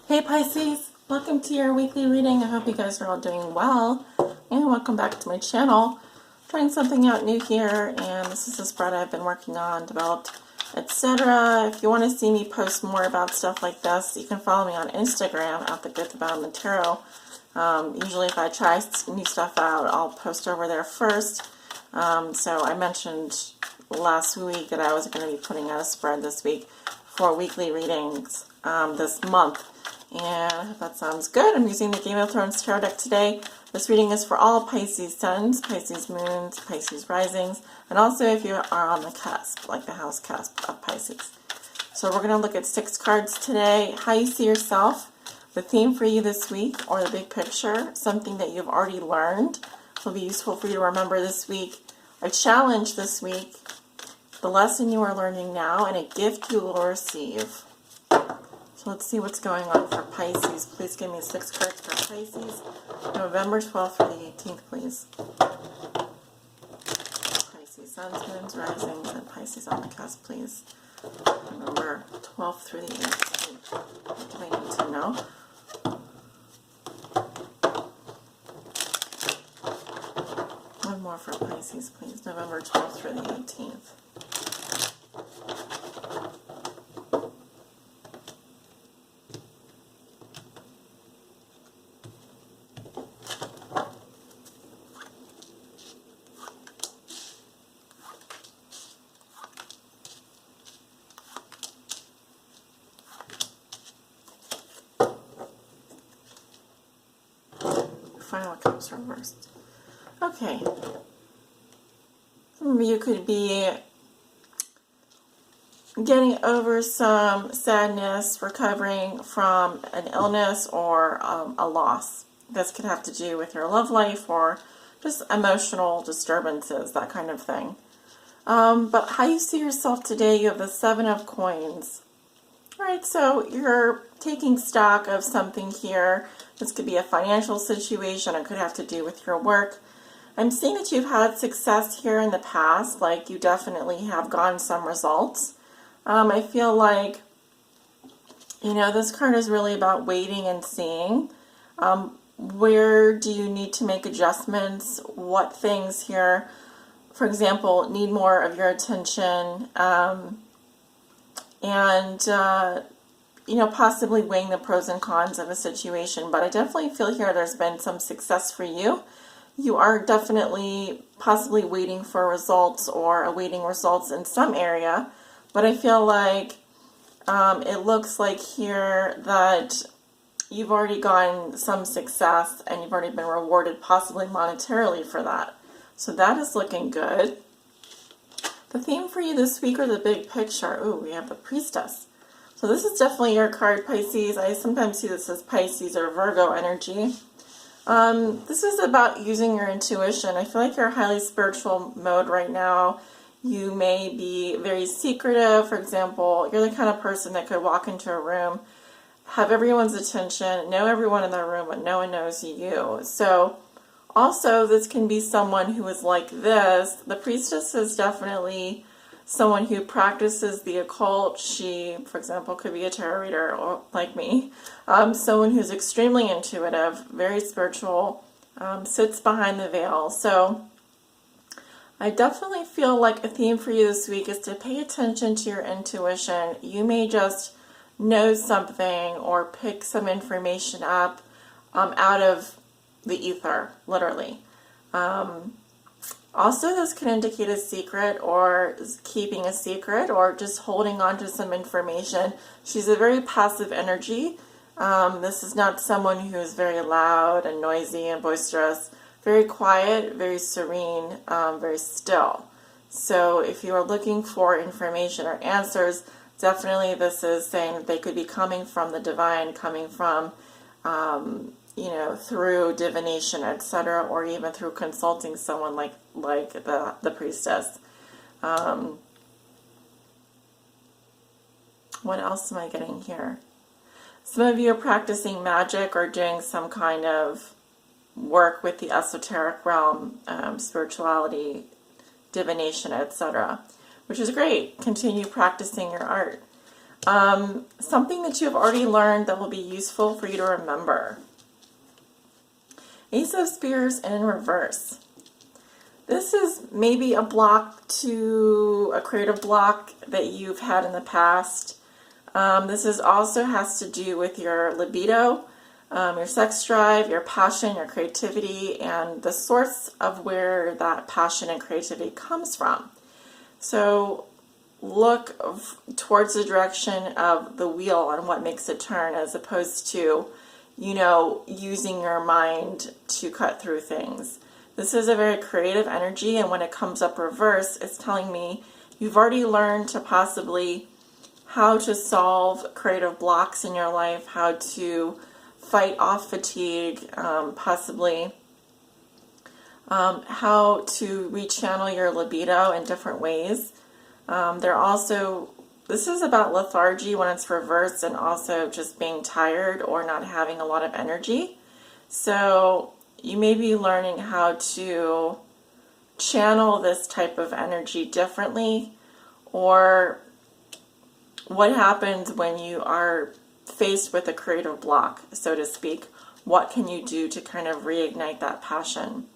Hey Pisces, welcome to your weekly reading. I hope you guys are all doing well, and welcome back to my channel. Trying something out new here, and this is a spread I've been working on, developed, etc. If you want to see me post more about stuff like this, you can follow me on Instagram at The Good, the Bad, and the Tarot. Usually if I try new stuff out, I'll post over there first. So I mentioned last week that I was going to be putting out a spread this week for weekly readings this month. And I hope that sounds good. I'm using the Game of Thrones tarot deck today. This reading is for all Pisces suns, Pisces moons, Pisces risings, and also if you are on the cusp, like the house cusp of Pisces. So we're going to look at 6 cards today. How you see yourself, the theme for you this week, or the big picture, something that you've already learned will be useful for you to remember this week, a challenge this week, the lesson you are learning now, and a gift you will receive. So let's see what's going on for Pisces. Please give me 6 cards for Pisces. November 12th through the 18th, please. Pisces, suns, moons, risings, and Pisces on the cusp, please. November 12th through the 18th. What do I need to know? One more for Pisces, please. November 12th through the 18th. Final comes reversed. Okay. Some of you could be getting over some sadness, recovering from an illness or a loss. This could have to do with your love life or just emotional disturbances, that kind of thing. But how you see yourself today, you have the 7 of coins. All right, so you're taking stock of something here. This could be a financial situation. It could have to do with your work. I'm seeing that you've had success here in the past, like you definitely have gotten some results. I feel like, this card is really about waiting and seeing. Where do you need to make adjustments? What things here, for example, need more of your attention? Possibly weighing the pros and cons of a situation. But I definitely feel here there's been some success for you. You are definitely possibly waiting for results or awaiting results in some area. But I feel like it looks like here that you've already gotten some success and you've already been rewarded possibly monetarily for that. So that is looking good. The theme for you this week, or the big picture. Ooh, we have the Priestess. So this is definitely your card, Pisces. I sometimes see this as Pisces or Virgo energy. This is about using your intuition. I feel like you're in a highly spiritual mode right now. You may be very secretive. For example, you're the kind of person that could walk into a room, have everyone's attention, know everyone in the room, but no one knows you. So also, this can be someone who is like this. The Priestess is definitely someone who practices the occult. She, for example, could be a tarot reader or like me. Someone who's extremely intuitive, very spiritual, sits behind the veil. So I definitely feel like a theme for you this week is to pay attention to your intuition. You may just know something or pick some information up out of the ether, literally. Also, this can indicate a secret or keeping a secret or just holding on to some information. She's a very passive energy. This is not someone who is very loud and noisy and boisterous. Very quiet, very serene, very still. So if you are looking for information or answers, definitely this is saying that they could be coming from the divine, coming from through divination, etc., or even through consulting someone like the Priestess. What else am I getting here? Some of you are practicing magic or doing some kind of work with the esoteric realm, spirituality, divination, etc., which is great. Continue practicing your art. Something that you've already learned that will be useful for you to remember. Ace of Spears in reverse. This is maybe a creative block that you've had in the past. This is also has to do with your libido, your sex drive, your passion, your creativity, and the source of where that passion and creativity comes from. So look towards the direction of the wheel and what makes it turn, as opposed to, using your mind to cut through things. This is a very creative energy, and when it comes up reverse, it's telling me you've already learned to possibly how to solve creative blocks in your life, how to fight off fatigue, possibly how to rechannel your libido in different ways. This is about lethargy when it's reversed, and also just being tired or not having a lot of energy. So you may be learning how to channel this type of energy differently, or what happens when you are faced with a creative block, so to speak. What can you do to kind of reignite that passion?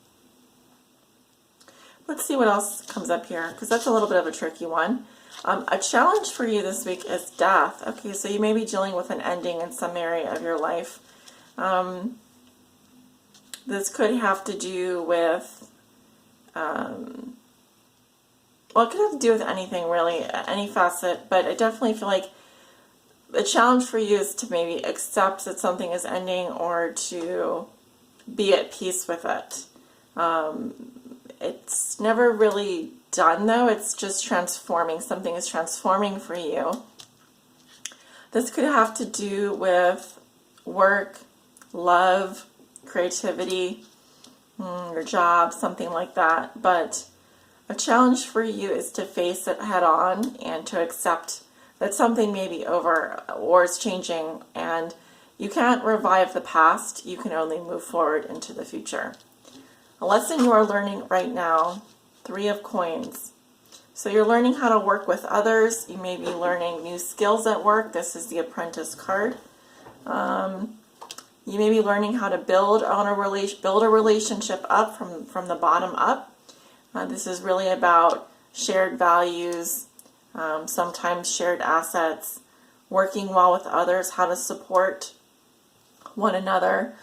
Let's see what else comes up here, because that's a little bit of a tricky one. A challenge for you this week is death. Okay, so you may be dealing with an ending in some area of your life. This could have to do with, it could have to do with anything really, any facet, but I definitely feel like the challenge for you is to maybe accept that something is ending, or to be at peace with it. It's never really done though, it's just transforming. Something is transforming for you. This could have to do with work, love, creativity, your job, something like that. But a challenge for you is to face it head on and to accept that something may be over or is changing, and you can't revive the past, you can only move forward into the future. A lesson you are learning right now, 3 of Coins. So you're learning how to work with others. You may be learning new skills at work. This is the Apprentice card. You may be learning how to build a relationship up from the bottom up. This is really about shared values, sometimes shared assets, working well with others, how to support one another.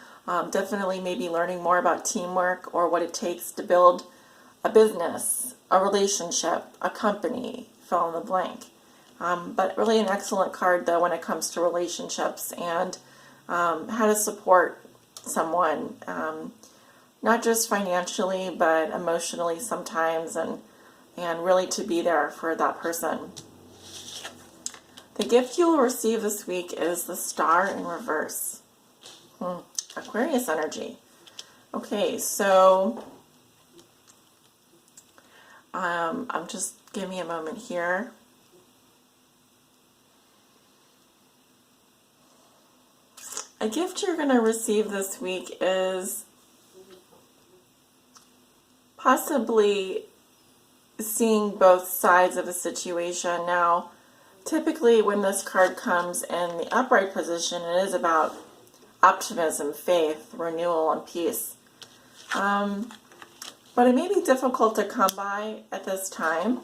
Definitely maybe learning more about teamwork, or what it takes to build a business, a relationship, a company, fill in the blank. But really an excellent card though when it comes to relationships and how to support someone, not just financially but emotionally sometimes, and really to be there for that person. The gift you will receive this week is the Star in reverse. Aquarius energy. Okay, so I'm just, give me a moment here. A gift you're going to receive this week is possibly seeing both sides of a situation. Now, typically when this card comes in the upright position, it is about optimism, faith, renewal, and peace. But it may be difficult to come by at this time.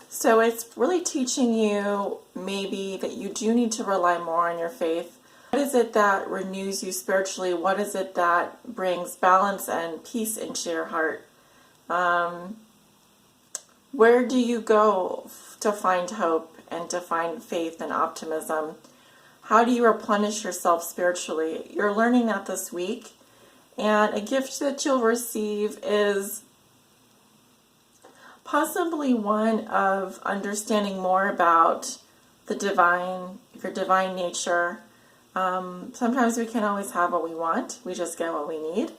So it's really teaching you maybe that you do need to rely more on your faith. What is it that renews you spiritually? What is it that brings balance and peace into your heart? Where do you go to find hope and to find faith and optimism? How do you replenish yourself spiritually? You're learning that this week. And a gift that you'll receive is possibly one of understanding more about the divine, your divine nature. Sometimes we can't always have what we want. We just get what we need.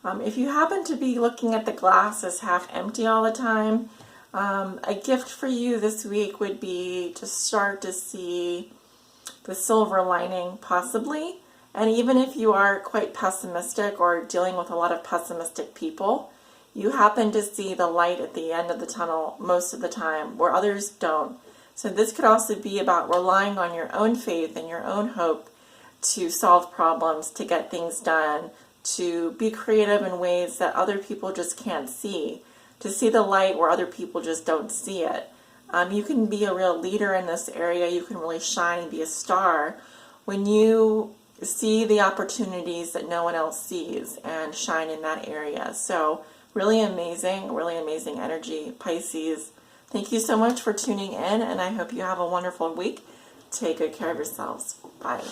If you happen to be looking at the glass as half empty all the time, a gift for you this week would be to start to see the silver lining, possibly. And even if you are quite pessimistic or dealing with a lot of pessimistic people, you happen to see the light at the end of the tunnel most of the time, where others don't. So this could also be about relying on your own faith and your own hope to solve problems, to get things done, to be creative in ways that other people just can't see, to see the light where other people just don't see it. You can be a real leader in this area. You can really shine and be a star when you see the opportunities that no one else sees and shine in that area. So really amazing energy, Pisces. Thank you so much for tuning in, and I hope you have a wonderful week. Take good care of yourselves. Bye.